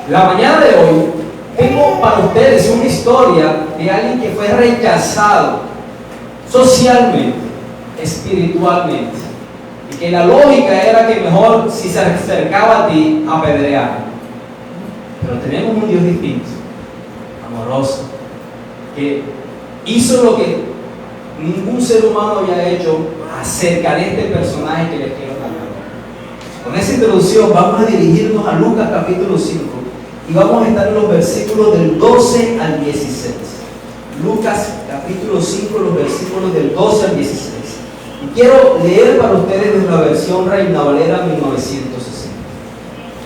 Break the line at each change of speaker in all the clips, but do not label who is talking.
La mañana de hoy tengo para ustedes una historia de alguien que fue rechazado socialmente, espiritualmente, y que la lógica era que mejor si se acercaba a ti, apedrear. Pero tenemos un Dios distinto, amoroso, que hizo lo que ningún ser humano había hecho acerca de este personaje que les quiero hablar. Con esa introducción vamos a dirigirnos a Lucas capítulo 5 y vamos a estar en los versículos del 12 al 16. Lucas capítulo 5, los versículos del 12 al 16. Y quiero leer para ustedes desde la versión Reina Valera 1960.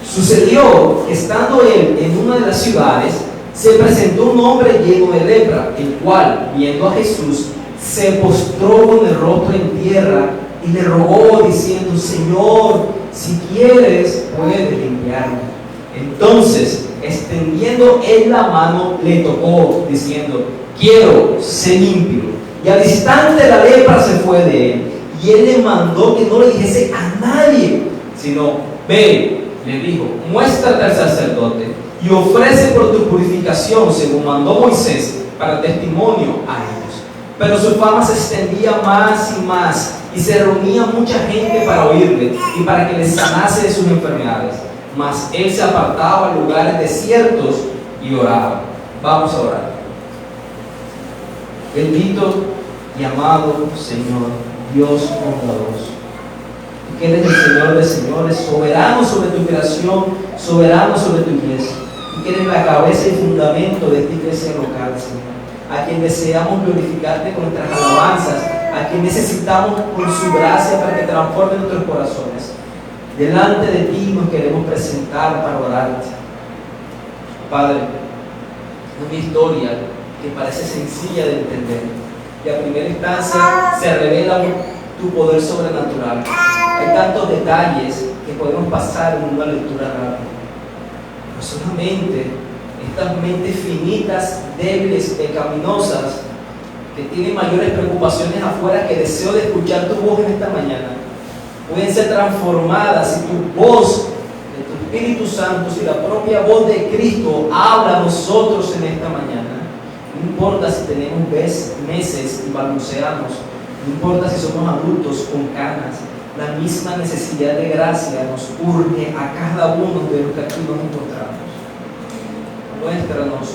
Sucedió que estando él en una de las ciudades, se presentó un hombre lleno de lepra, el cual, viendo a Jesús, se postró con el rostro en tierra y le rogó diciendo: Señor, si quieres, puedes limpiarme. Entonces, extendiendo él la mano, le tocó, diciendo: quiero, sé limpio. Y al instante la lepra se fue de él, y él le mandó que no le dijese a nadie, sino: ve, le dijo, muéstrate al sacerdote y ofrece por tu purificación, según mandó Moisés, para testimonio a ellos. Pero su fama se extendía más y más, y se reunía mucha gente para oírle y para que les sanase de sus enfermedades. Mas él se apartaba a lugares desiertos y oraba. Vamos a orar. Bendito y amado Señor, Dios bondadoso, tú que eres el Señor de señores, soberano sobre tu creación, soberano sobre tu iglesia, tú que eres la cabeza y fundamento de esta iglesia local, Señor, a quien deseamos glorificarte con nuestras alabanzas, a quien necesitamos con su gracia para que transforme nuestros corazones. Delante de ti nos queremos presentar para orarte. Padre, una historia que parece sencilla de entender, y a primera instancia se revela tu poder sobrenatural. Hay tantos detalles que podemos pasar en una lectura rápida, pero solamente estas mentes finitas, débiles, pecaminosas, que tienen mayores preocupaciones afuera que deseo de escuchar tu voz en esta mañana, pueden ser transformadas si tu voz de tu Espíritu Santo, si la propia voz de Cristo habla a nosotros en esta mañana. No importa si tenemos meses y balbuceamos, no importa si somos adultos con canas, la misma necesidad de gracia nos urge a cada uno de los que aquí nos encontramos. Muéstranos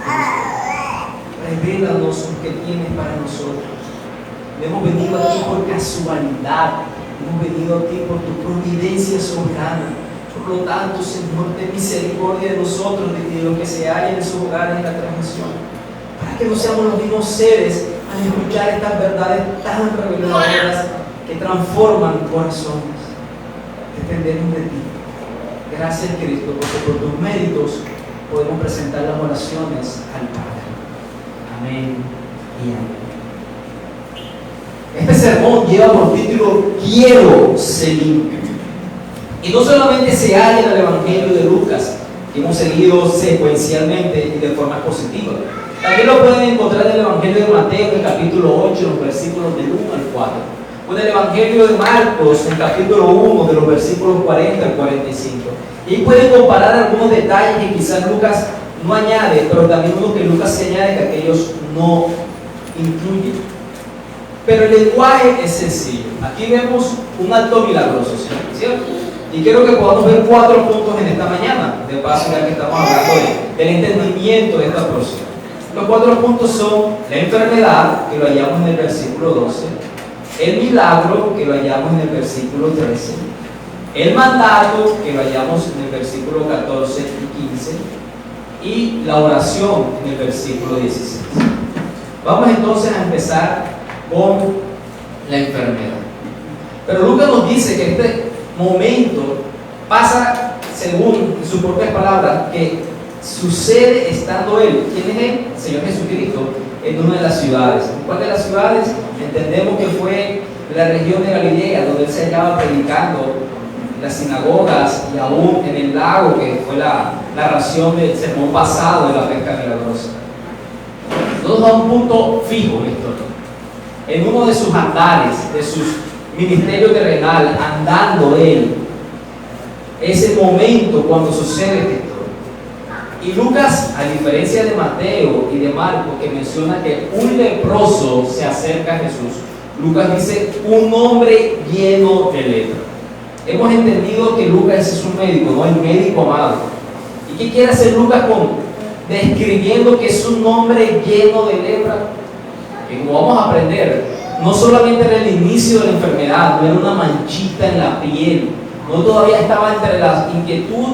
a Cristo, revélanos lo que tienes para nosotros. No hemos venido aquí por casualidad, hemos venido aquí por tu providencia soberana. Por lo tanto, Señor, ten misericordia de nosotros, de los que se hallan en sus hogares en la transmisión, para que no seamos los mismos seres al escuchar estas verdades tan reveladoras que transforman corazones. Dependemos de ti. Gracias, Cristo, porque por tus méritos podemos presentar las oraciones al Padre. Amén y amén. Este sermón lleva por título: Quiero ser limpio. Y no solamente se halla en el Evangelio de Lucas, que hemos seguido secuencialmente y de forma positiva. También lo pueden encontrar en el Evangelio de Mateo, en el capítulo 8, los versículos del 1 al 4. O en el Evangelio de Marcos, en el capítulo 1, de los versículos 40 al 45. Y pueden comparar algunos detalles que quizás Lucas no añade, pero también unos que Lucas se añade que aquellos no incluyen. Pero el lenguaje es sencillo. Aquí vemos un acto milagroso, ¿cierto? Y quiero que podamos ver 4 puntos en esta mañana, de paso ya que estamos hablando del entendimiento de esta porción. Los 4 puntos son la enfermedad, que lo hallamos en el versículo 12, el milagro, que lo hallamos en el versículo 13, el mandato, que lo hallamos en el versículo 14 y 15, y la oración en el versículo 16. Vamos entonces a empezar con la enfermedad. Pero Lucas nos dice que este momento pasa, según sus propias palabras, que sucede estando él. ¿Quién es él? El Señor Jesucristo, en una de las ciudades. ¿En cuál de las ciudades? Entendemos que fue la región de Galilea, donde él se hallaba predicando en las sinagogas y aún en el lago, que fue la narración del sermón pasado de la pesca milagrosa. Entonces da un punto fijo en la historia. En uno de sus andares, de sus ministerio terrenal, andando él, ese momento cuando sucede esta historia. Y Lucas, a diferencia de Mateo y de Marcos, que menciona que un leproso se acerca a Jesús, Lucas dice un hombre lleno de lepra. Hemos entendido que Lucas es un médico, no el médico amado. ¿Y qué quiere hacer Lucas describiendo que es un hombre lleno de lepra? Que como vamos a aprender, no solamente era el inicio de la enfermedad, no era una manchita en la piel, no todavía estaba entre la inquietud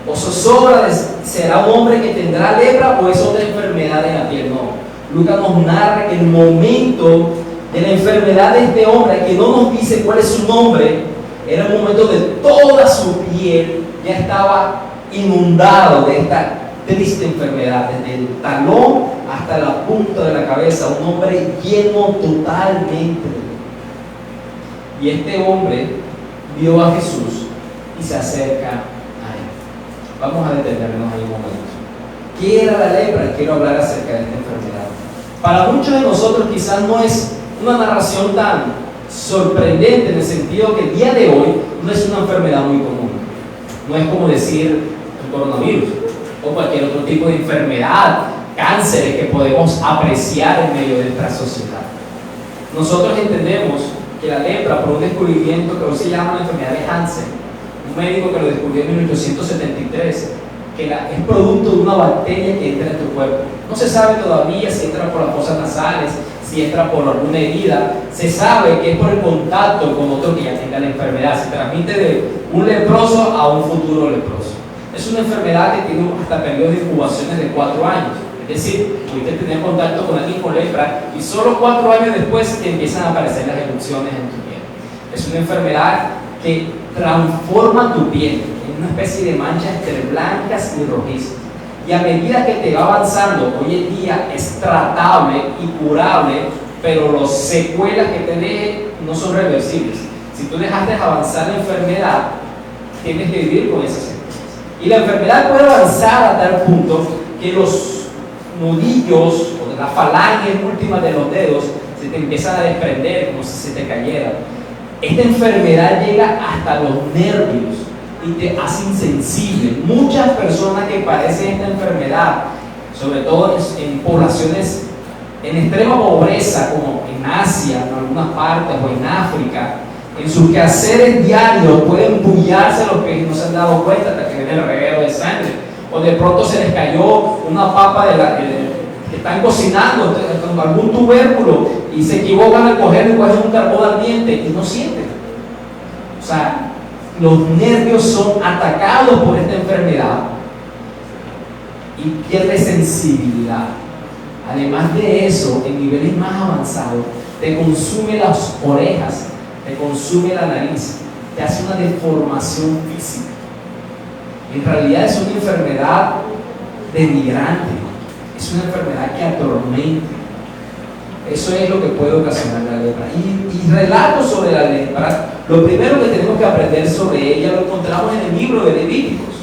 o zozobra de será un hombre que tendrá lepra o es otra enfermedad en la piel. No, Lucas nos narra que el momento de la enfermedad de este hombre, que no nos dice cuál es su nombre, era el momento de toda su piel ya estaba inundado de esta triste enfermedad, desde el talón hasta la punta de la cabeza, un hombre lleno totalmente de lepra. Y este hombre vio a Jesús y se acerca a él. Vamos a detenernos ahí un momento. ¿Qué era la lepra? Quiero hablar acerca de esta enfermedad. Para muchos de nosotros quizás no es una narración tan sorprendente, en el sentido que el día de hoy no es una enfermedad muy común. No es como decir el coronavirus o cualquier otro tipo de enfermedad, cánceres que podemos apreciar en medio de nuestra sociedad. Nosotros entendemos que la lepra, por un descubrimiento que hoy se llama la enfermedad de Hansen, un médico que lo descubrió en 1873, que es producto de una bacteria que entra en tu cuerpo. No se sabe todavía si entra por las fosas nasales, si entra por alguna herida. Se sabe que es por el contacto con otro que ya tenga la enfermedad. Se transmite de un leproso a un futuro leproso. Es una enfermedad que tiene hasta periodos de incubaciones de 4 años. Es decir, pudiste tener contacto con alguien con lepra y solo 4 años después te empiezan a aparecer las erupciones en tu piel. Es una enfermedad que transforma tu piel en una especie de manchas entre blancas y rojizas. Y a medida que te va avanzando, hoy en día es tratable y curable, pero las secuelas que te deje no son reversibles. Si tú dejaste avanzar la enfermedad, tienes que vivir con esas secuelas. Y la enfermedad puede avanzar a tal punto que los nudillos o las falanges últimas de los dedos se te empiezan a desprender como si se te cayera. Esta enfermedad llega hasta los nervios y te hace insensible. Muchas personas que padecen esta enfermedad, sobre todo en poblaciones en extrema pobreza, como en Asia, en algunas partes, o en África, en sus quehaceres diarios pueden bullarse los que no se han dado cuenta hasta que viene el reguero de sangre, o de pronto se les cayó una papa que están cocinando con algún tubérculo y se equivocan al cogerlo y cogen un carbón ardiente y no sienten. O sea, los nervios son atacados por esta enfermedad y pierde sensibilidad. Además de eso, en niveles más avanzados, te consume las orejas, te consume la nariz, te hace una deformación física. En realidad es una enfermedad denigrante, es una enfermedad que atormenta. Eso es lo que puede ocasionar la lepra. Y relatos sobre la lepra, lo primero que tenemos que aprender sobre ella lo encontramos en el libro de Levíticos.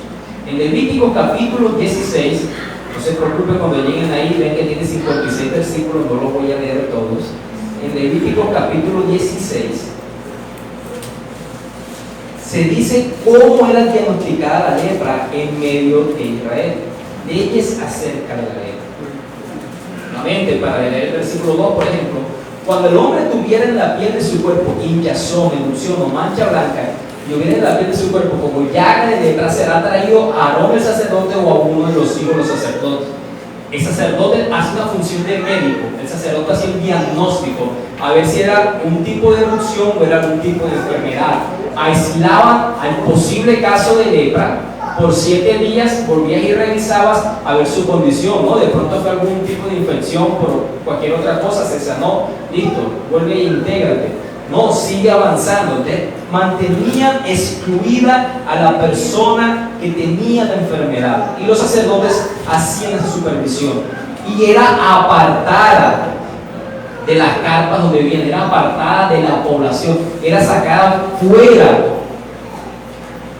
En Levíticos capítulo 16, no se preocupen cuando lleguen ahí, ven que tiene 56 versículos, no los voy a leer todos. En Levíticos capítulo 16, se dice cómo era diagnosticada la lepra en medio de Israel. Leyes acerca de la lepra. Nuevamente, para leer el versículo 2, por ejemplo, cuando el hombre tuviera en la piel de su cuerpo hinchazón, erupción o mancha blanca, y hubiera en la piel de su cuerpo como llaga de lepra, será traído a Aarón el sacerdote o a uno de los hijos de los sacerdotes. El sacerdote hace una función de médico, el sacerdote hace un diagnóstico, a ver si era un tipo de erupción o era algún tipo de enfermedad. Aislaban al posible caso de lepra, por 7 días volvías y revisabas a ver su condición, ¿no? De pronto fue algún tipo de infección por cualquier otra cosa, se sanó, listo, vuelve e intégrate. No, sigue avanzando. Entonces, mantenían excluida a la persona que tenía la enfermedad y los sacerdotes hacían esa supervisión y era apartada de las carpas donde vivían, era apartada de la población, era sacada fuera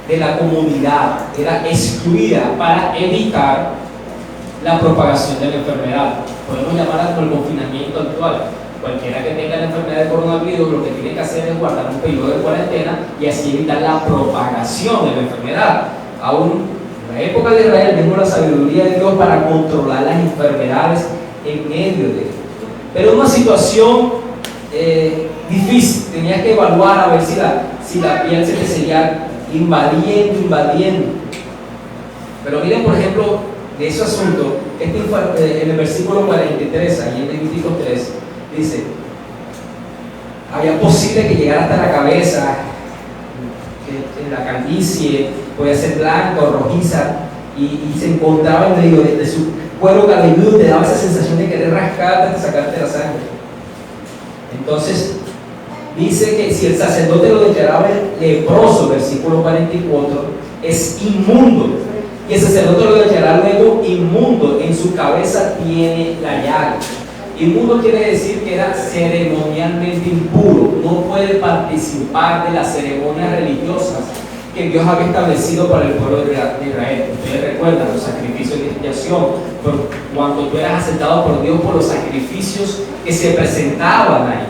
de la comunidad, era excluida para evitar la propagación de la enfermedad. Podemos llamarla como el confinamiento actual. Cualquiera que tenga la enfermedad de coronavirus lo que tiene que hacer es guardar un periodo de cuarentena y así evitar la propagación de la enfermedad. Aún En la época de Israel vimos la sabiduría de Dios para controlar las enfermedades en medio de esto. Pero una situación difícil, tenías que evaluar a ver si la piel se te seguía invadiendo. Pero miren, por ejemplo, de ese asunto, en el versículo 43, ahí en Levítico 3, dice: había posible que llegara hasta la cabeza, que la calvicie podía ser blanca o rojiza, y se encontraba en medio de su cuero cabelludo, te daba esa sensación de querer rascarte hasta sacarte la sangre. Entonces, dice que si el sacerdote lo declaraba leproso, versículo 44, es inmundo. Y el sacerdote lo declaraba luego inmundo, en su cabeza tiene la llaga. Inmundo quiere decir que era ceremonialmente impuro, no puede participar de las ceremonias religiosas que Dios había establecido para el pueblo de Israel. Ustedes recuerdan los sacrificios de expiación, cuando tú eras aceptado por Dios por los sacrificios que se presentaban ahí.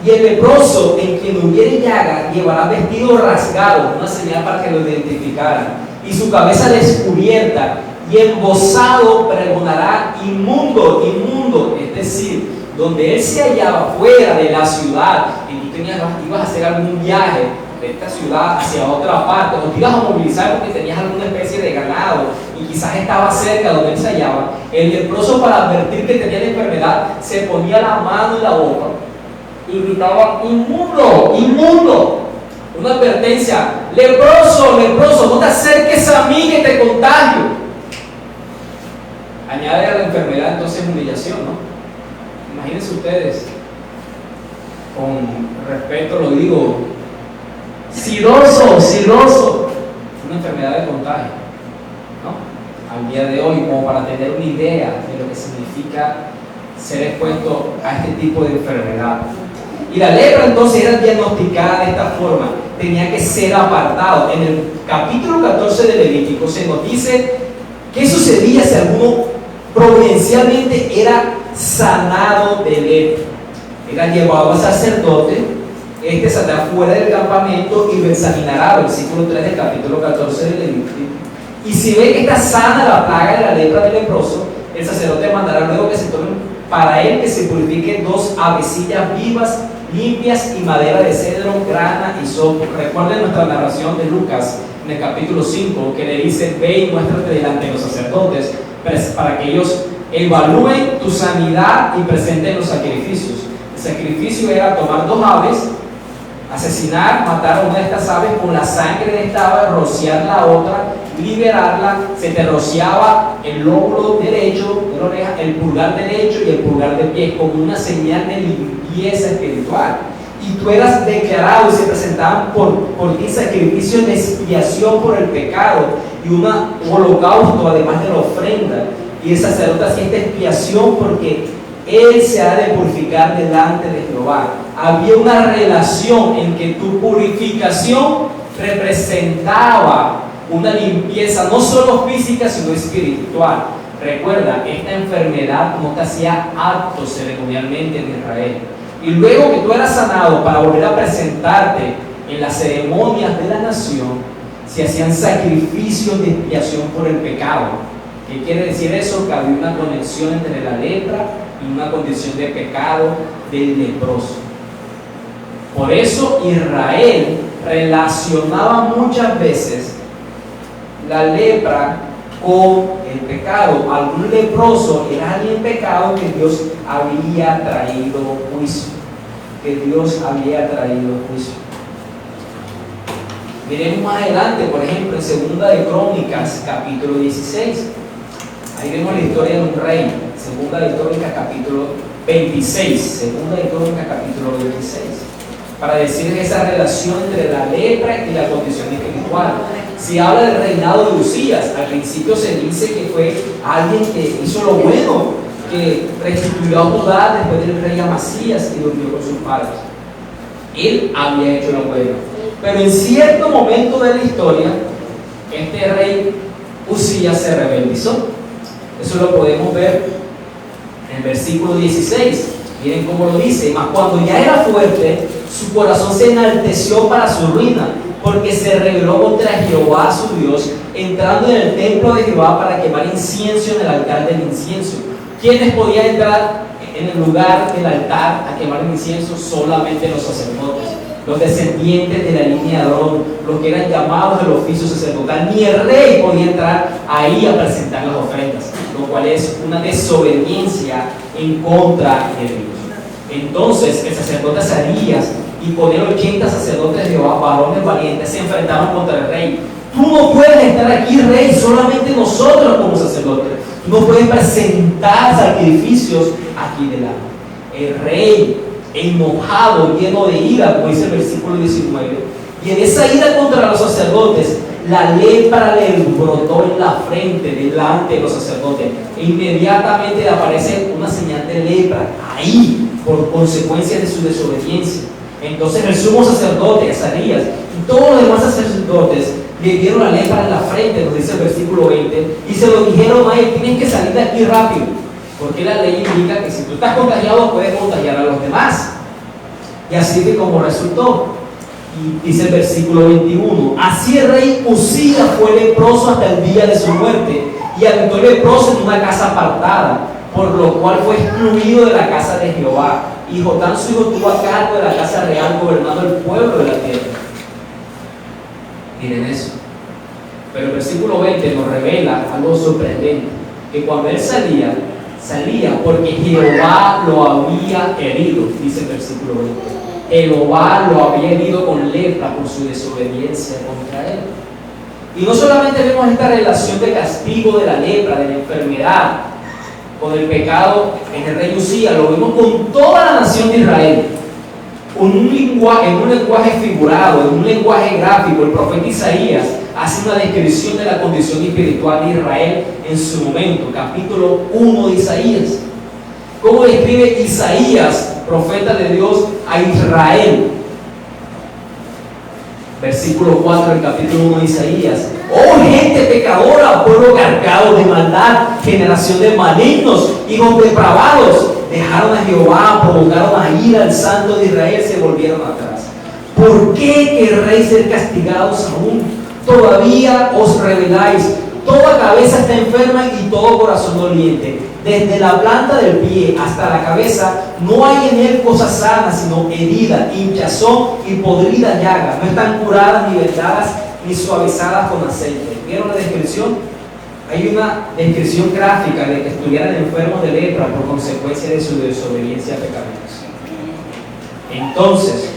Y el leproso, en quien hubiere llaga, llevará vestido rasgado, una señal para que lo identificaran, y su cabeza descubierta, y embozado pregonará: inmundo, inmundo. Es decir, donde él se hallaba fuera de la ciudad, y tú ibas a hacer algún viaje de esta ciudad hacia otra parte, o te ibas a movilizar porque tenías alguna especie de ganado y quizás estaba cerca donde él se hallaba, el leproso, para advertir que tenía la enfermedad, se ponía la mano en la boca y gritaba: inmundo, inmundo. Una advertencia: leproso, leproso, no te acerques a mí que te contagio. Añade a la enfermedad entonces humillación, ¿no? Imagínense ustedes, con respeto lo digo, siroso, una enfermedad de contagio, ¿no? Al día de hoy, como para tener una idea de lo que significa ser expuesto a este tipo de enfermedad. Y la lepra entonces era diagnosticada de esta forma, tenía que ser apartado. En el capítulo 14 de Levítico se nos dice qué sucedía si alguno providencialmente era sanado de lepra. Era llevado al sacerdote, este saldrá fuera del campamento y lo examinará, versículo 3 del capítulo 14 de Levítico. Y si ve que está sana la plaga de la lepra del leproso, el sacerdote mandará luego que se tomen para él que se purifique 2 avecillas vivas, limpias, y madera de cedro, grana y sopo. Recuerden nuestra narración de Lucas en el capítulo 5, que le dice: ve y muéstrate delante de los sacerdotes para que ellos evalúen tu sanidad y presenten los sacrificios. El sacrificio era tomar 2 aves, asesinar, matar a una de estas aves, con la sangre de esta ave rociar la otra, liberarla. Se te rociaba el lóbulo derecho de la oreja, el pulgar derecho y el pulgar de pie, como una señal de limpieza espiritual. Y tú eras declarado, y se presentaban por ti sacrificios de expiación por el pecado y un holocausto además de la ofrenda. Y el sacerdote hacía esta expiación porque él se ha de purificar delante de Jehová. Había una relación en que tu purificación representaba una limpieza no solo física sino espiritual. Recuerda, esta enfermedad no te hacía apto ceremonialmente en Israel. Y luego que tú eras sanado, para volver a presentarte en las ceremonias de la nación, se hacían sacrificios de expiación por el pecado. ¿Qué quiere decir eso? Que había una conexión entre la lepra y una condición de pecado del leproso. Por eso Israel relacionaba muchas veces la lepra con el pecado. Algún leproso era alguien pecado que Dios había traído juicio. Miremos más adelante, por ejemplo, en Segunda de Crónicas, capítulo 16. Ahí vemos la historia de un rey. Segunda de Crónicas, capítulo 26. Segunda de Crónicas, capítulo 26. Para decir esa relación entre la lepra y la condición espiritual. Si habla del reinado de Usías, al principio se dice que fue alguien que hizo lo bueno, que restituyó a Judá después del rey Amasías y durmió con sus padres. Él había hecho lo bueno. Pero en cierto momento de la historia, este rey Usías se rebeldizó. Eso lo podemos ver en el versículo 16. Miren cómo lo dice: mas cuando ya era fuerte, su corazón se enalteció para su ruina, porque se rebeló contra Jehová su Dios, entrando en el templo de Jehová para quemar incienso en el altar del incienso. ¿Quiénes podían entrar en el lugar del altar a quemar el incienso? Solamente los sacerdotes, los descendientes de la línea de Aarón, los que eran llamados del oficio sacerdotal. Ni el rey podía entrar ahí a presentar las ofrendas, lo cual es una desobediencia en contra de Dios. Entonces el sacerdote Azarías y con él 80 sacerdotes de Jehová, varones valientes, se enfrentaron contra el rey. Tú no puedes estar aquí, rey, solamente nosotros como sacerdotes. Tú no puedes presentar sacrificios aquí delante. El rey, enojado, lleno de ira, como dice el versículo 19, y en esa ira contra los sacerdotes, la lepra le brotó en la frente delante de los sacerdotes, e inmediatamente le aparece una señal de lepra ahí, por consecuencia de su desobediencia. Entonces el sumo sacerdote Azarías y todos los demás sacerdotes le dieron la lepra en la frente, nos dice el versículo 20, y se lo dijeron a él: tienes que salir de aquí rápido, porque la ley indica que si tú estás contagiado puedes contagiar a los demás. Y así que como resultó, y dice el versículo 21, así el rey Uzías fue leproso hasta el día de su muerte, y habitó leproso en una casa apartada, por lo cual fue excluido de la casa de Jehová. Y Jotán su hijo estuvo a cargo de la casa real, gobernando el pueblo de la tierra. Miren eso. Pero el versículo 20 nos revela algo sorprendente, que cuando él salía porque Jehová lo había herido, dice el versículo 20. Jehová lo había herido con lepra por su desobediencia contra él. Y no solamente vemos esta relación de castigo de la lepra, de la enfermedad, con el pecado en el rey Uzías, lo vemos con toda la nación de Israel. En un lenguaje figurado, en un lenguaje gráfico, el profeta Isaías hace una descripción de la condición espiritual de Israel en su momento, capítulo 1 de Isaías. ¿Cómo describe Isaías, profeta de Dios, a Israel? Versículo 4 del capítulo 1 de Isaías. Oh gente pecadora, pueblo cargado de maldad, generación de malignos, hijos depravados, dejaron a Jehová, provocaron a ira al santo de Israel, se volvieron atrás. ¿Por qué querréis ser castigados aún? Todavía os rebeláis. Toda cabeza está enferma y todo corazón doliente. Desde la planta del pie hasta la cabeza no hay en él cosa sana, sino herida, hinchazón y podrida llaga. No están curadas ni vendadas ni suavizadas con aceite. ¿Vieron la descripción? Hay una descripción gráfica de que estuvieran enfermos de lepra por consecuencia de su desobediencia pecaminosa. Entonces,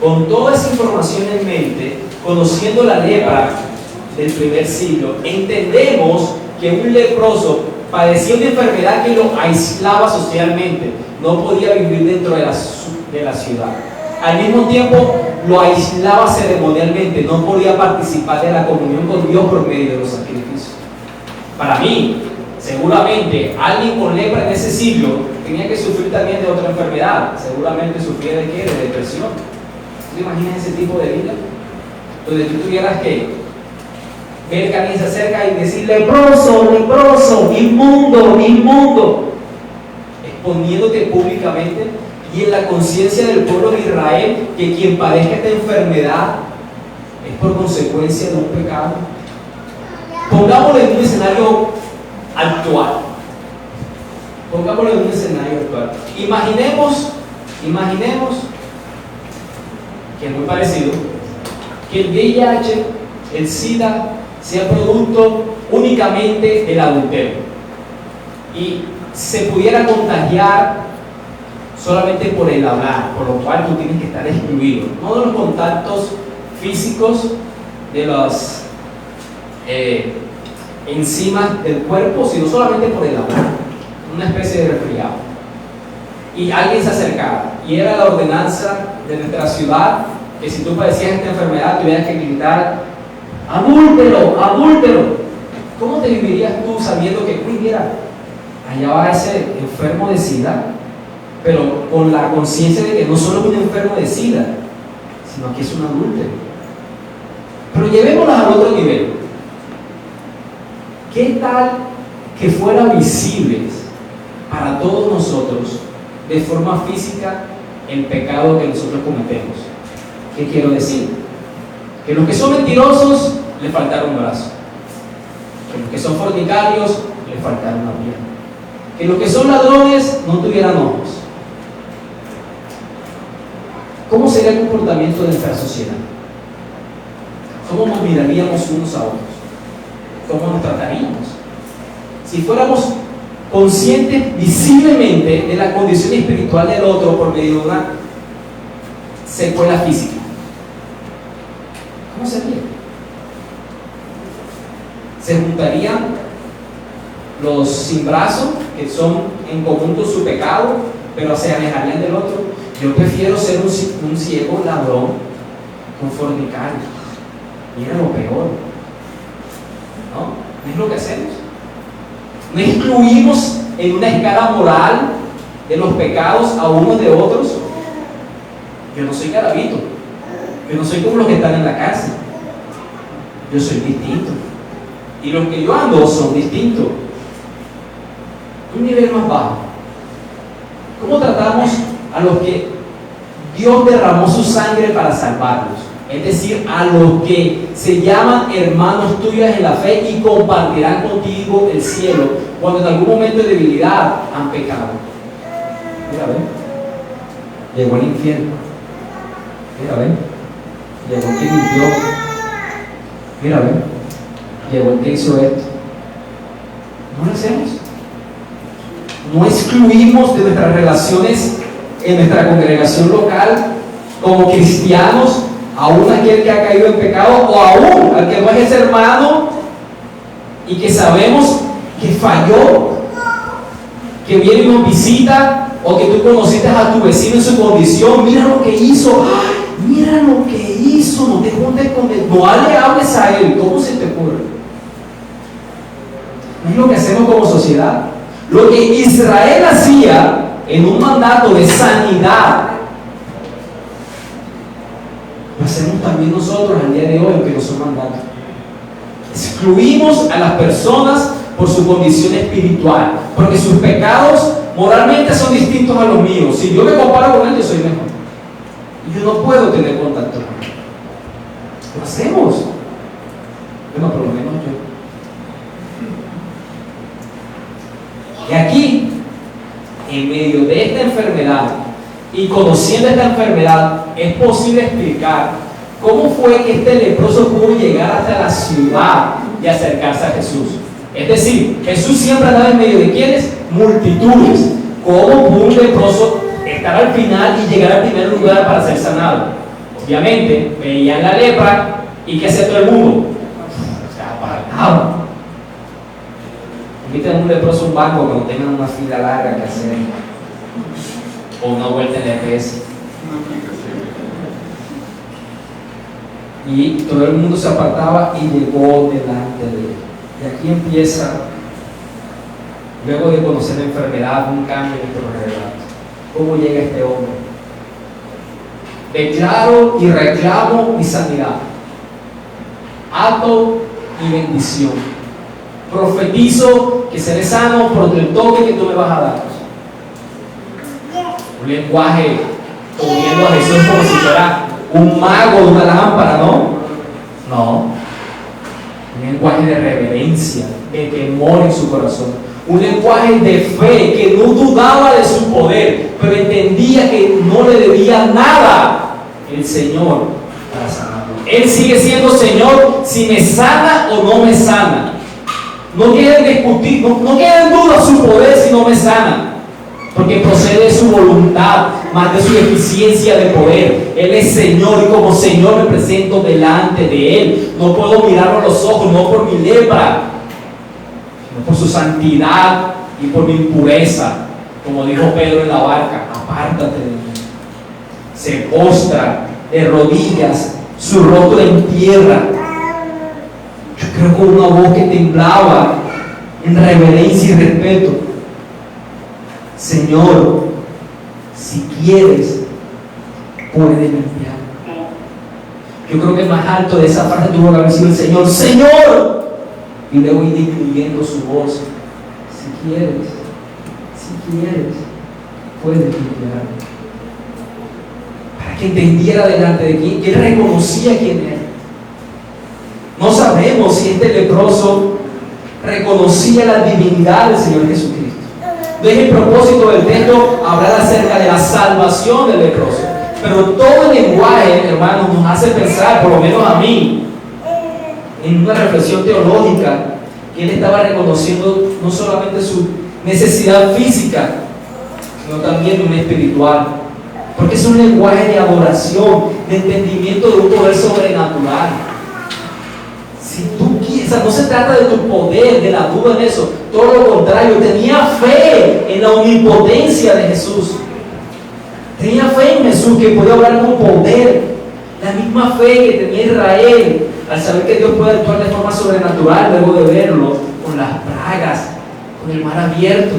con toda esa información en mente, conociendo la lepra del primer siglo, entendemos que un leproso padecía una enfermedad que lo aislaba socialmente, no podía vivir dentro de la ciudad. Al mismo tiempo, lo aislaba ceremonialmente, no podía participar de la comunión con Dios por medio de los sacrificios. Para mí, seguramente, alguien con lepra en ese siglo tenía que sufrir también de otra enfermedad. Seguramente sufría de ¿qué? De depresión. ¿Te imaginas ese tipo de vida? Donde tú tuvieras que ver que alguien se acerca y decir: leproso, leproso, inmundo, inmundo, exponiéndote públicamente y en la conciencia del pueblo de Israel que quien padezca esta enfermedad es por consecuencia de un pecado. Pongámoslo en un escenario actual. Pongámoslo en un escenario actual. Imaginemos que es muy parecido, que el VIH, el SIDA, sea producto únicamente del adulterio y se pudiera contagiar solamente por el hablar, por lo cual tú tienes que estar excluido, no de los contactos físicos, de las enzimas del cuerpo, sino solamente por el hablar, una especie de resfriado. Y alguien se acercaba y era la ordenanza de nuestra ciudad que si tú padecías esta enfermedad tuvieras que gritar: adúltero, adúltero. ¿Cómo te vivirías tú sabiendo que, uy, mira, allá va ese enfermo de SIDA, pero con la conciencia de que no solo es un enfermo de SIDA, sino que es un adúltero? Pero llevémoslo al otro nivel. ¿Qué tal que fuera visible para todos nosotros de forma física el pecado que nosotros cometemos? ¿Qué quiero decir? Que los que son mentirosos le faltaron un brazo, Que los que son fornicarios les faltara una pierna. Que los que son ladrones no tuvieran ojos. ¿Cómo sería el comportamiento de nuestra sociedad? ¿Cómo nos miraríamos unos a otros? ¿Cómo nos trataríamos? Si fuéramos conscientes visiblemente de la condición espiritual del otro por medio de una secuela física, ¿cómo sería? Se juntarían los sin brazo, que son en conjunto su pecado, pero se alejarían del otro. Yo prefiero ser un ciego ladrón con fornicario. Mira lo peor. ¿No? ¿No es lo que hacemos? No excluimos en una escala moral de los pecados a unos de otros. Yo no soy Garavito. Yo no soy como los que están en la cárcel. Yo soy distinto. Y los que yo ando son distintos. Un nivel más bajo. ¿Cómo tratamos a los que Dios derramó su sangre para salvarlos? Es decir, a los que se llaman hermanos tuyos en la fe y compartirán contigo el cielo cuando en algún momento de debilidad han pecado. Mira, ven. Llegó el infierno. Mira, ven. Llegó el que limpió. Mira, ven. Llegó el que hizo esto. No lo hacemos. No excluimos de nuestras relaciones en nuestra congregación local como cristianos aún aquel que ha caído en pecado, o aún al que no es ese hermano y que sabemos que falló, que viene y nos visita, o que tú conociste a tu vecino en su condición. Mira lo que hizo. ¡Ay, mira lo que hizo! No te juntes con él, no le hables a él. ¿Cómo se te ocurre? ¿No es lo que hacemos como sociedad? Lo que Israel hacía en un mandato de sanidad, lo hacemos también nosotros al día de hoy, aunque no son mandatos. Excluimos a las personas por su condición espiritual, porque sus pecados moralmente son distintos a los míos. Si yo me comparo con él, yo soy mejor. Y yo no puedo tener contacto con él. Lo hacemos. Bueno, por lo menos yo. Y aquí, en medio de esta enfermedad y conociendo esta enfermedad, es posible explicar cómo fue que este leproso pudo llegar hasta la ciudad y acercarse a Jesús. Es decir, Jesús siempre andaba en medio de ¿quiénes? Multitudes. ¿Cómo pudo un leproso estar al final y llegar al primer lugar para ser sanado? Obviamente, veían la lepra y ¿qué hacía todo el mundo? Se apartaba. Inviten a un leproso a un banco cuando tengan una fila larga que hacer, o una vuelta en la EPS. Y todo el mundo se apartaba y llegó delante de él. Y aquí empieza, luego de conocer la enfermedad, un cambio en nuestro relato. ¿Cómo llega este hombre? Declaro y reclamo mi sanidad. Ato y bendición. Profetizo que seré sano por el toque que tú me vas a dar. Un lenguaje poniendo a Jesús como si fuera un mago de una lámpara, ¿no? No. Un lenguaje de reverencia, de temor en su corazón. Un lenguaje de fe, que no dudaba de su poder, pero entendía que no le debía nada el Señor para sanarlo. Él sigue siendo Señor si me sana o no me sana. No quieren discutir, no queda en duda su poder si no me sana, porque procede de su voluntad, más de su eficiencia de poder. Él es Señor y como Señor me presento delante de Él. No puedo mirarlo a los ojos, no por mi lepra, sino por su santidad y por mi impureza. Como dijo Pedro en la barca, apártate de mí. Se postra de rodillas, su rostro en tierra. Yo creo con una voz que temblaba en reverencia y respeto. Señor, si quieres, puedes limpiar. Yo creo que el más alto de esa frase tuvo que haber sido el Señor, Señor. Y luego ir disminuyendo su voz. Si quieres, puedes limpiar. Para que entendiera delante de quién, que él reconocía quién era. No sabemos si este leproso reconocía la divinidad del Señor Jesucristo. No es el propósito del texto hablar acerca de la salvación del leproso, pero todo el lenguaje, hermanos, nos hace pensar, por lo menos a mí, en una reflexión teológica, que él estaba reconociendo no solamente su necesidad física, sino también una espiritual, porque es un lenguaje de adoración, de entendimiento de un poder sobrenatural. Si tú quieres, no se trata de tu poder, de la duda en eso, todo lo contrario, tenía fe en la omnipotencia de Jesús. Tenía fe en Jesús, que podía hablar con poder. La misma fe que tenía Israel al saber que Dios puede actuar de forma sobrenatural luego de verlo con las plagas, con el mar abierto.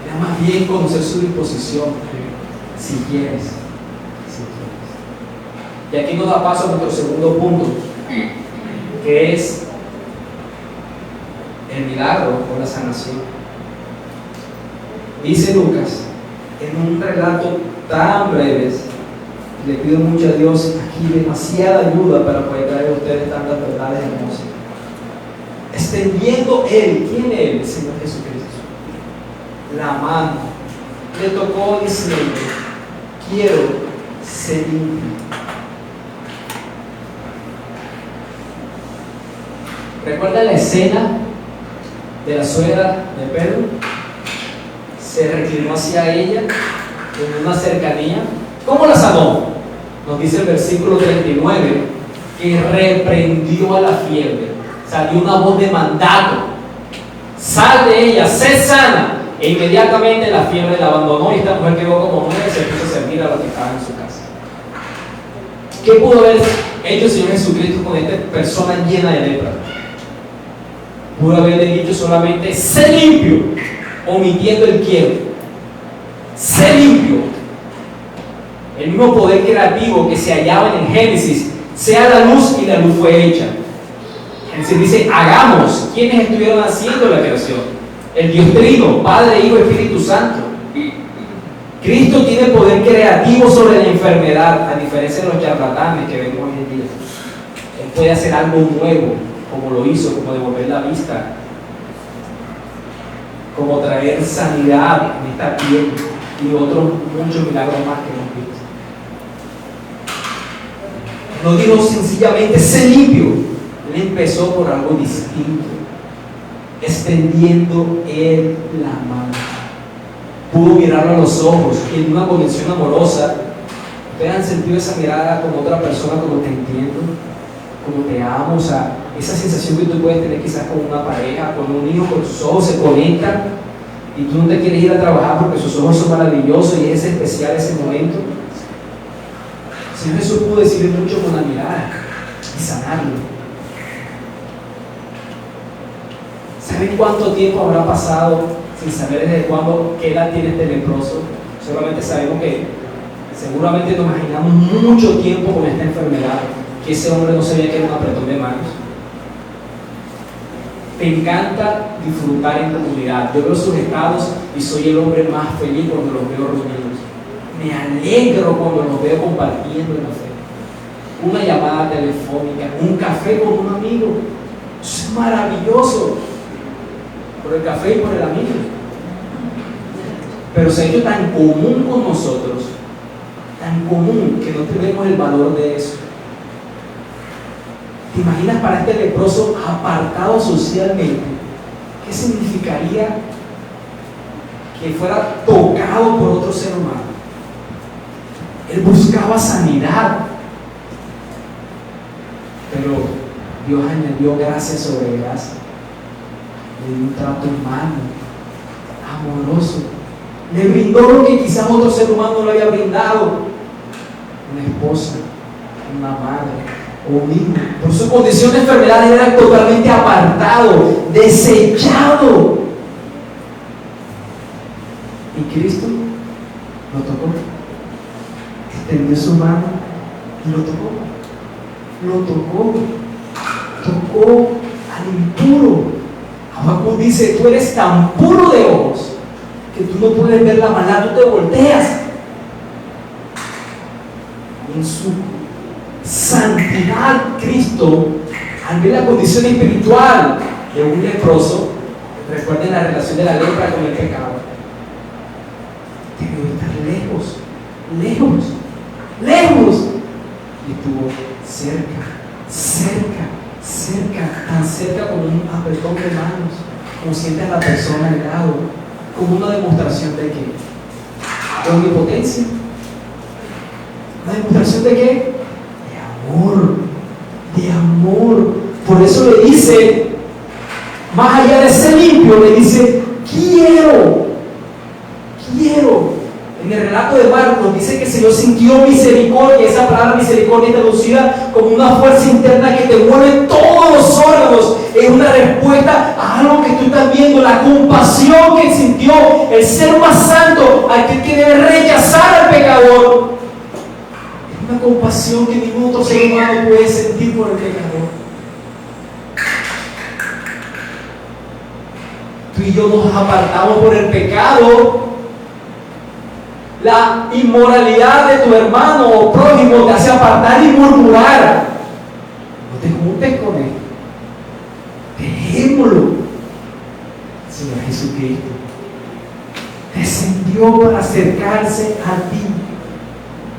Era más bien conocer su disposición, si quieres. Y aquí nos da paso a nuestro segundo punto, que es el milagro o la sanación. Dice Lucas, en un relato tan breve, le pido mucho a Dios aquí demasiada ayuda para poder traer a ustedes tantas verdades hermosas. Extendiendo Él, ¿quién es Él? El Señor Jesucristo. La mano le tocó diciendo: quiero ser limpio. ¿Recuerdan la escena de la suegra de Pedro? Se reclinó hacia ella en una cercanía. ¿Cómo la sanó? Nos dice el versículo 39 que reprendió a la fiebre. Salió una voz de mandato: sal de ella, sé sana. E inmediatamente la fiebre la abandonó y esta mujer quedó como nueva y se puso a servir a los que estaban en su casa. ¿Qué pudo haber hecho el Señor Jesucristo con esta persona llena de lepra? Pudo haberle dicho solamente: sé limpio, omitiendo el quiero. Sé limpio. El mismo poder creativo que se hallaba en el Génesis: sea la luz, y la luz fue hecha. Génesis dice: hagamos. ¿Quiénes estuvieron haciendo la creación? El Dios Trino, Padre, Hijo y Espíritu Santo. Cristo tiene poder creativo sobre la enfermedad, a diferencia de los charlatanes que vemos hoy en día. Él puede hacer algo nuevo, como lo hizo, como devolver la vista, como traer sanidad en esta piel y otros muchos milagros más que hemos visto. No dijo sencillamente: sé limpio. Él empezó por algo distinto, extendiendo Él la mano. Pudo mirarlo a los ojos y en una conexión amorosa. ¿Ustedes han sentido esa mirada con otra persona, como te entiendo, como te amo? O sea, esa sensación que tú puedes tener quizás con una pareja, con un hijo, con sus ojos se conectan y tú no te quieres ir a trabajar porque sus ojos son maravillosos y es especial ese momento. El Señor Jesús pudo decirle mucho con la mirada y sanarlo. ¿Saben cuánto tiempo habrá pasado sin saber desde cuándo, qué edad tiene este leproso? Solamente sabemos que seguramente nos imaginamos mucho tiempo con esta enfermedad, que ese hombre no sabía que era un apretón de manos. Te encanta disfrutar en comunidad. Yo veo sus estados y soy el hombre más feliz cuando los veo reunidos. Me alegro cuando los veo compartiendo en la fe. Una llamada telefónica, un café con un amigo. Eso es maravilloso. Por el café y por el amigo. Pero se ha hecho tan común con nosotros, tan común, que no tenemos el valor de eso. ¿Te imaginas para este leproso apartado socialmente? ¿Qué significaría que fuera tocado por otro ser humano? Él buscaba sanidad, pero Dios añadió gracia sobre gracia. Le dio un trato humano, amoroso. Le brindó lo que quizás otro ser humano no le había brindado: una esposa, una madre o un hijo. Por su condición de enfermedad era totalmente apartado, desechado. Y Cristo lo tocó, extendió su mano y lo tocó al impuro. Habacuc dice: tú eres tan puro de ojos que tú no puedes ver la maldad, tú te volteas. En su santidad, Cristo al ver la condición espiritual de un leproso, recuerden la relación de la lepra con el pecado, debió estar lejos, lejos, lejos, y estuvo cerca, cerca, cerca, tan cerca como un apretón de manos, como siente a la persona al lado, como una demostración de qué, de omnipotencia. ¿Una demostración de qué? De amor, de amor. Por eso le dice, más allá de ser limpio, le dice, quiero. En el relato de Marcos dice que el Señor sintió misericordia. Esa palabra misericordia es traducida como una fuerza interna que te mueve todos los órganos. Es una respuesta a algo que tú estás viendo, la compasión que sintió el ser más santo, aquel que debe rechazar al pecador. Es una compasión que ningún otro ser humano puede sentir por el pecador. Tú y yo nos apartamos por el pecado. La inmoralidad de tu hermano o prójimo te hace apartar y murmurar. No te juntes con él. Dejémoslo. Señor Jesucristo descendió para acercarse a ti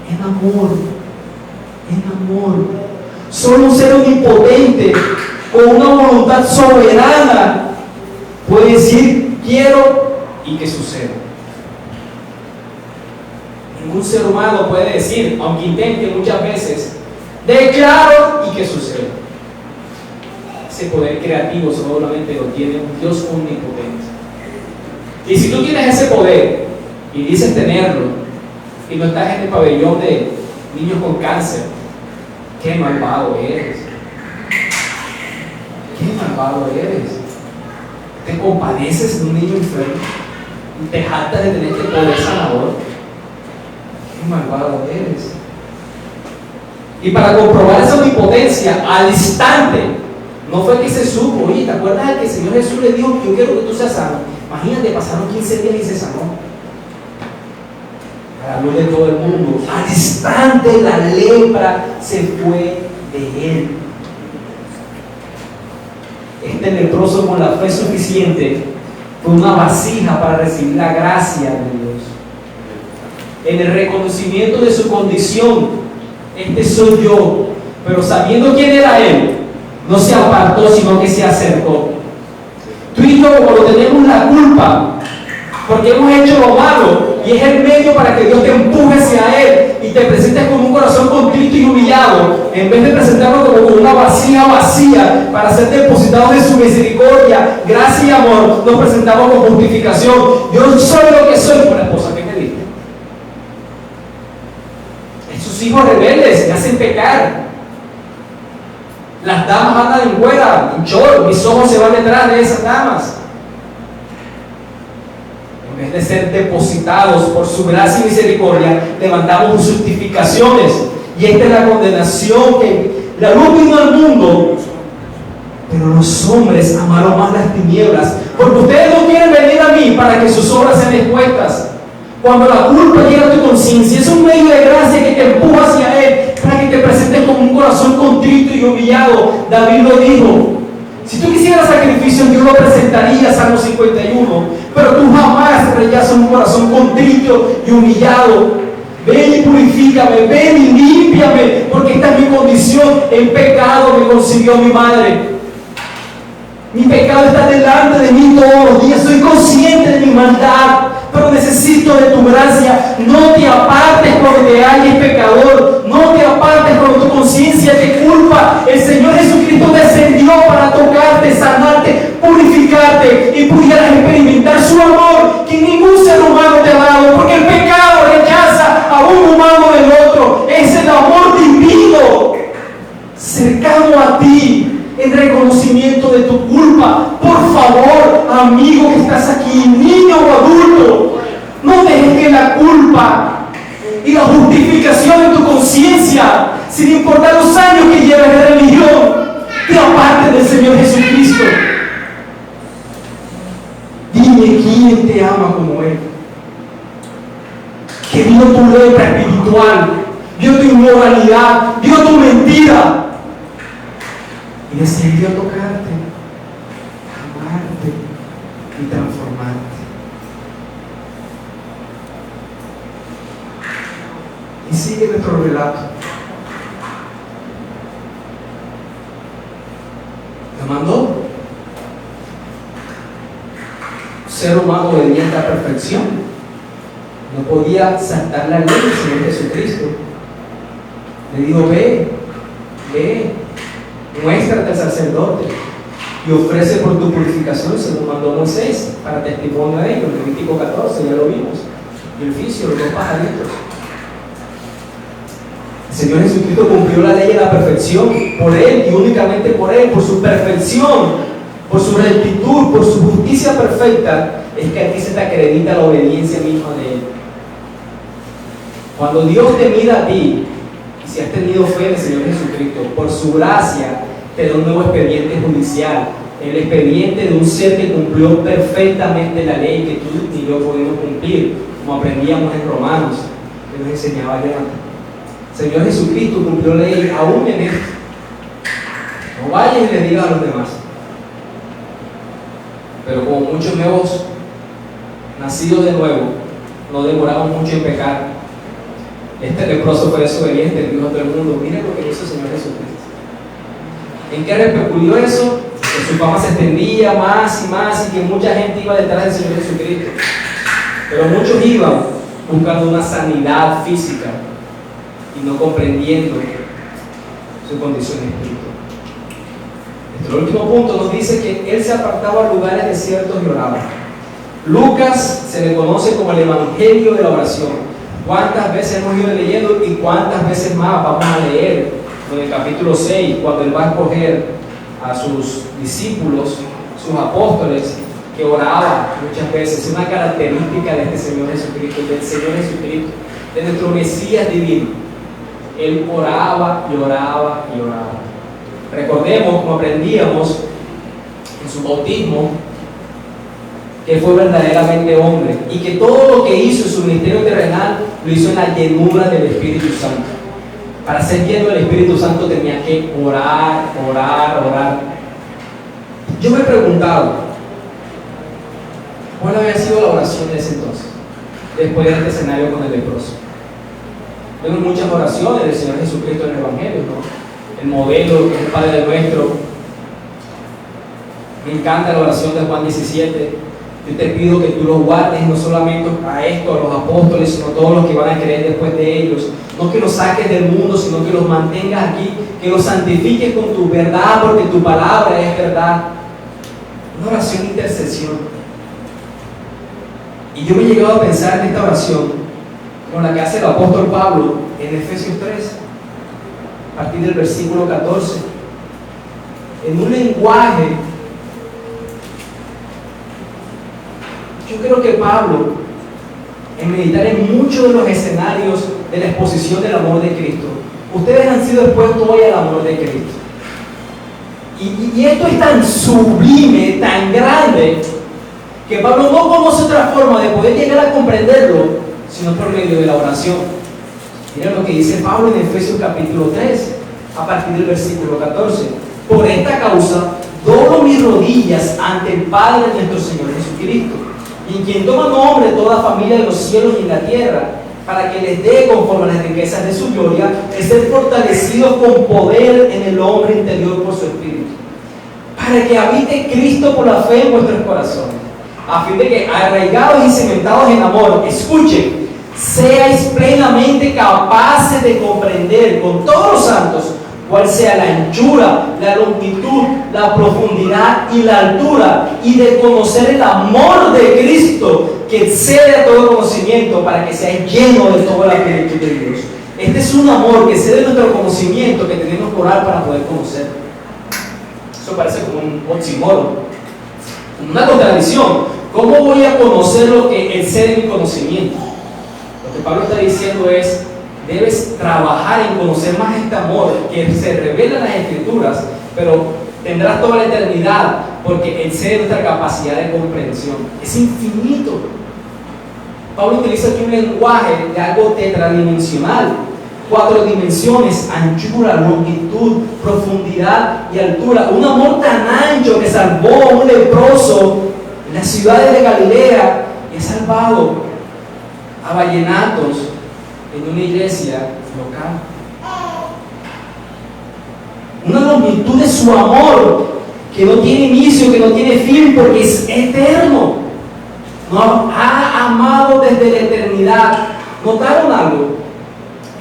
en amor, en amor. Solo un ser omnipotente con una voluntad soberana puede decir quiero y que suceda. Ningún ser humano puede decir, aunque intente muchas veces, declaro y que suceda. Ese poder creativo solamente lo tiene un Dios omnipotente. Y si tú tienes ese poder y dices tenerlo y no estás en el pabellón de niños con cáncer, qué malvado eres. Qué malvado eres. Te compadeces de un niño enfermo y te jactas de tener este poder sanador. Qué malvado eres. Y para comprobar esa omnipotencia al instante, no fue que se supo, oye, ¿te acuerdas de que el Señor Jesús le dijo, yo quiero que tú seas sano? Imagínate, pasaron 15 días y se sanó. A la luz de todo el mundo, al instante la lepra se fue de él. Este leproso, con la fe suficiente, fue una vasija para recibir la gracia de Dios. En el reconocimiento de su condición, este soy yo, pero sabiendo quién era él, no se apartó, sino que se acercó. Tú y yo, cuando tenemos la culpa, porque hemos hecho lo malo, y es el medio para que Dios te empuje hacia él y te presentes con un corazón contrito y humillado, en vez de presentarlo como con una vasija vacía para ser depositados de su misericordia, gracia y amor, nos presentamos con justificación. Yo soy lo que soy por la esposa que me diste. Esos hijos rebeldes me hacen pecar. Las damas andan en güera, en short, mis ojos se van detrás de esas damas. En vez de ser depositados por su gracia y misericordia, levantamos justificaciones. Y esta es la condenación que la luz vino al mundo, pero los hombres amaron más las tinieblas, porque ustedes no quieren venir a mí para que sus obras sean expuestas. Cuando la culpa llega a tu conciencia, es un medio de gracia que te empuja hacia él, para que te presentes con un corazón contrito y humillado. David lo dijo: si tú quisieras sacrificios, yo lo presentaría, Salmo 51, pero tú jamás rechazas un corazón contrito y humillado. Ven y purifícame, ven y límpiame, porque esta es mi condición. En pecado me concibió mi madre. Mi pecado está delante de mí todos los días. Soy consciente de mi maldad, pero necesito de tu gracia. No te apartes cuando te halles pecador. No te apartes cuando tu conciencia te culpa. El Señor Jesucristo descendió para tocarte, sanarte, purificarte, y pudieras experimentar su amor que ningún ser humano te ha dado, porque el pecado rechaza a un humano del otro. Es el amor divino cercano a ti, en reconocimiento de tu culpa. Por favor, amigo que estás aquí, niño o adulto, no dejes que la culpa y la justificación de tu conciencia, sin importar los años que lleves de religión, te aparte del Señor Jesucristo. Dime quién te ama como Él, que vio tu lepra espiritual, vio tu inmoralidad, vio tu mentira, y decidió tocarte, amarte y transformarte. Y sigue nuestro relato. Lo mandó. Ser humano obediente a perfección. No podía saltar la ley del Señor Jesucristo. Le dijo: ve, muéstrate al sacerdote y ofrece por tu purificación, se lo mandó Moisés para testimonio a ellos. Levítico 14, ya lo vimos. Y el oficio, los dos pajaritos. El Señor Jesucristo cumplió la ley a la perfección por Él y únicamente por Él, por su perfección, por su rectitud, por su justicia perfecta, es que a ti se te acredita la obediencia misma de Él. Cuando Dios te mira a ti, y si has tenido fe en el Señor Jesucristo, por su gracia te da un nuevo expediente judicial, el expediente de un ser que cumplió perfectamente la ley que tú y yo podemos cumplir, como aprendíamos en Romanos, que nos enseñaba Jonathan. El Señor Jesucristo cumplió la ley aún en esto. No vayas y le digas a los demás. Pero como muchos nuevos nacidos de nuevo, no demoramos mucho en pecar. Este leproso fue desobediente, dijo a todo el mundo: mire lo que hizo el Señor Jesucristo. ¿En qué repercutió eso? Que su fama se extendía más y más y que mucha gente iba detrás del Señor Jesucristo. Pero muchos iban buscando una sanidad física y no comprendiendo su condición espiritual. Nuestro último punto nos dice que él se apartaba a lugares desiertos y oraba. Lucas se le conoce como el Evangelio de la oración. ¿Cuántas veces hemos ido leyendo y cuántas veces más vamos a leer en el capítulo 6, cuando él va a escoger a sus discípulos, sus apóstoles, que oraba muchas veces? Es una característica de este Señor Jesucristo, del Señor Jesucristo, de nuestro Mesías divino. Él oraba y oraba y oraba. Recordemos, como aprendíamos en su bautismo, que fue verdaderamente hombre y que todo lo que hizo en su ministerio terrenal lo hizo en la llenura del Espíritu Santo. Para ser lleno del Espíritu Santo tenía que orar. Yo me he preguntado, ¿cuál había sido la oración de ese entonces, después de este escenario con el leproso? Vemos muchas oraciones del Señor Jesucristo en el Evangelio, ¿no? El modelo, que es el Padre Nuestro. Me encanta la oración de Juan 17. Yo te pido que tú los guardes, no solamente a esto, a los apóstoles, sino a todos los que van a creer después de ellos. No que los saques del mundo, sino que los mantengas aquí, que los santifiques con tu verdad, porque tu palabra es verdad. Una oración de intercesión. Y yo me he llegado a pensar en esta oración con la que hace el apóstol Pablo en Efesios 3, a partir del versículo 14, en un lenguaje. Yo creo que Pablo, en meditar en muchos de los escenarios de la exposición del amor de Cristo, ustedes han sido expuestos hoy al amor de Cristo. Y esto es tan sublime, tan grande, que Pablo no conoce otra forma de poder llegar a comprenderlo, sino por medio de la oración. Mira lo que dice Pablo en Efesios capítulo 3, a partir del versículo 14. Por esta causa, doblo mis rodillas ante el Padre de nuestro Señor Jesucristo, y en quien toma nombre toda familia de los cielos y la tierra, para que les dé, conforme a las riquezas de su gloria, el ser fortalecidos con poder en el hombre interior por su Espíritu, para que habite Cristo por la fe en vuestros corazones, a fin de que, arraigados y cimentados en amor, escuchen, seáis plenamente capaces de comprender con todos los santos cuál sea la anchura, la longitud, la profundidad y la altura, y de conocer el amor de Cristo que excede a todo conocimiento, para que seáis llenos de toda la plenitud de Dios. Este es un amor que excede nuestro conocimiento, que tenemos que orar para poder conocer. Eso parece como un oxímoron, una contradicción. ¿Cómo voy a conocer lo que excede mi conocimiento? Lo que Pablo está diciendo es: debes trabajar en conocer más este amor que se revela en las Escrituras, pero tendrás toda la eternidad, porque excede nuestra capacidad de comprensión. Es infinito. Pablo utiliza aquí un lenguaje de algo tetradimensional. 4 dimensiones: anchura, longitud, profundidad y altura. Un amor tan ancho que salvó a un leproso en las ciudades de Galilea y ha salvado a vallenatos en una iglesia local. Una longitud de su amor que no tiene inicio, que no tiene fin, porque es eterno. Nos ha amado desde la eternidad. ¿Notaron algo?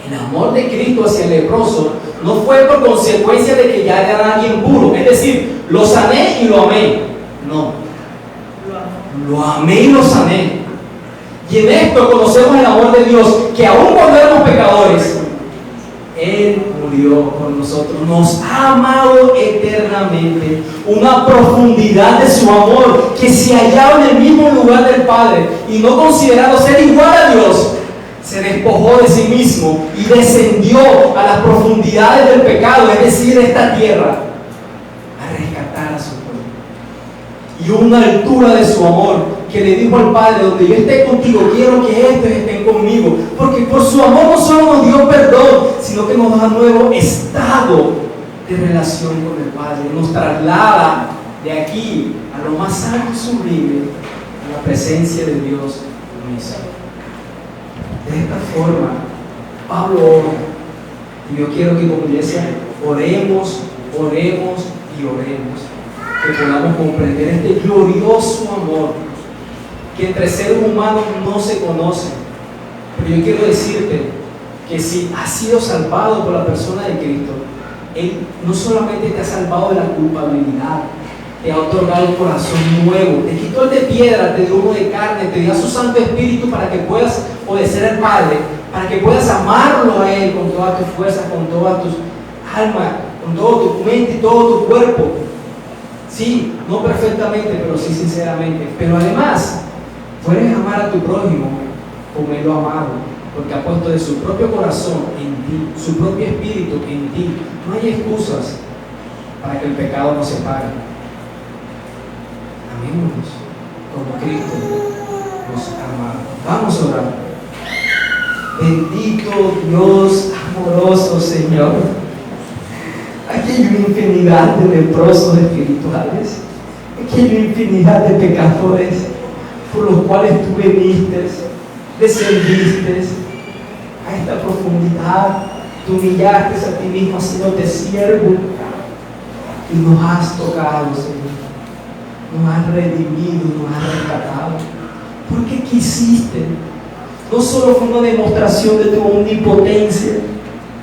El amor de Cristo hacia el leproso no fue por consecuencia de que ya era alguien puro, es decir, lo sané y lo amé. No, lo amé y lo sané. Y en esto conocemos el amor de Dios, que aun cuando éramos pecadores, Él murió por nosotros, nos ha amado eternamente. Una profundidad de su amor que se hallaba en el mismo lugar del Padre, y no considerando ser igual a Dios, se despojó de sí mismo y descendió a las profundidades del pecado, es decir, de esta tierra, a rescatar a su pueblo. Y una altura de su amor que le dijo al Padre: donde yo esté contigo, quiero que estos estén conmigo, porque por su amor no solo nos dio perdón, sino que nos da nuevo estado de relación con el Padre, nos traslada de aquí a lo más alto y sublime, a la presencia de Dios mismo. De esta forma, Pablo ora, y yo quiero que como iglesia oremos y oremos, que podamos comprender este glorioso amor que entre seres humanos no se conoce. Pero yo quiero decirte que si has sido salvado por la persona de Cristo, Él no solamente te ha salvado de la culpabilidad, te ha otorgado un corazón nuevo, te quitó el de piedra, te dio uno de carne, te dio su Santo Espíritu para que puedas obedecer al Padre, para que puedas amarlo a Él con todas tus fuerzas, con todas tus almas, con todo tu mente y todo tu cuerpo. Sí, no perfectamente, pero sí sinceramente. Pero además, puedes amar a tu prójimo como Él lo ha amado, porque ha puesto de su propio corazón en ti, su propio espíritu en ti. No hay excusas para que el pecado no se pague. Amémonos como Cristo nos ama. Vamos a orar. Bendito Dios amoroso, Señor. Aquí hay una infinidad de leprosos espirituales. Aquí hay una infinidad de pecadores por los cuales tú viniste, descendiste a esta profundidad, te humillaste a ti mismo haciéndote siervo y nos has tocado, Señor, nos has redimido, nos has rescatado, porque quisiste. No solo fue una demostración de tu omnipotencia,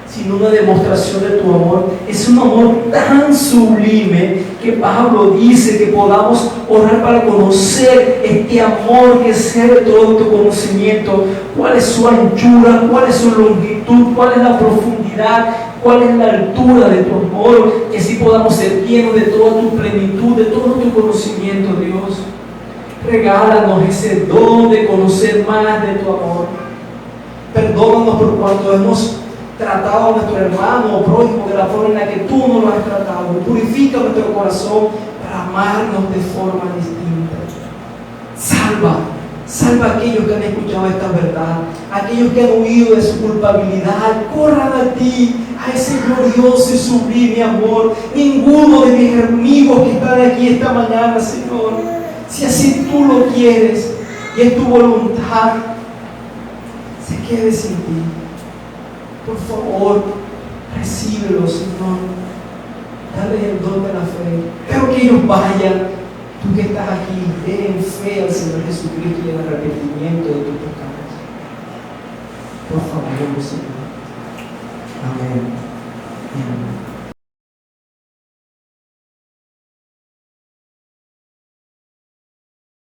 sino una demostración de tu amor. Es un amor tan sublime que Pablo dice que podamos orar para conocer este amor que excede todo tu conocimiento. ¿Cuál es su anchura? ¿Cuál es su longitud? ¿Cuál es la profundidad? ¿Cuál es la altura de tu amor? Que así podamos ser llenos de toda tu plenitud, de todo tu conocimiento, Dios. Regálanos ese don de conocer más de tu amor. Perdónanos por cuanto hemos tratado a nuestro hermano o prójimo de la forma en la que tú no lo has tratado. Purifica nuestro corazón para amarnos de forma distinta. Salva a aquellos que han escuchado esta verdad, aquellos que han huido de su culpabilidad. Corran a ti, a ese glorioso y sublime amor. Ninguno de mis amigos que están aquí esta mañana, Señor, si así tú lo quieres y es tu voluntad, se quede sin ti. Por favor, recíbelo, Señor. Dale el don de la fe. Pero que ellos vayan. Tú que estás aquí, den fe al Señor Jesucristo y el arrepentimiento de tus pecados. Por favor, Señor. Amén. Amén.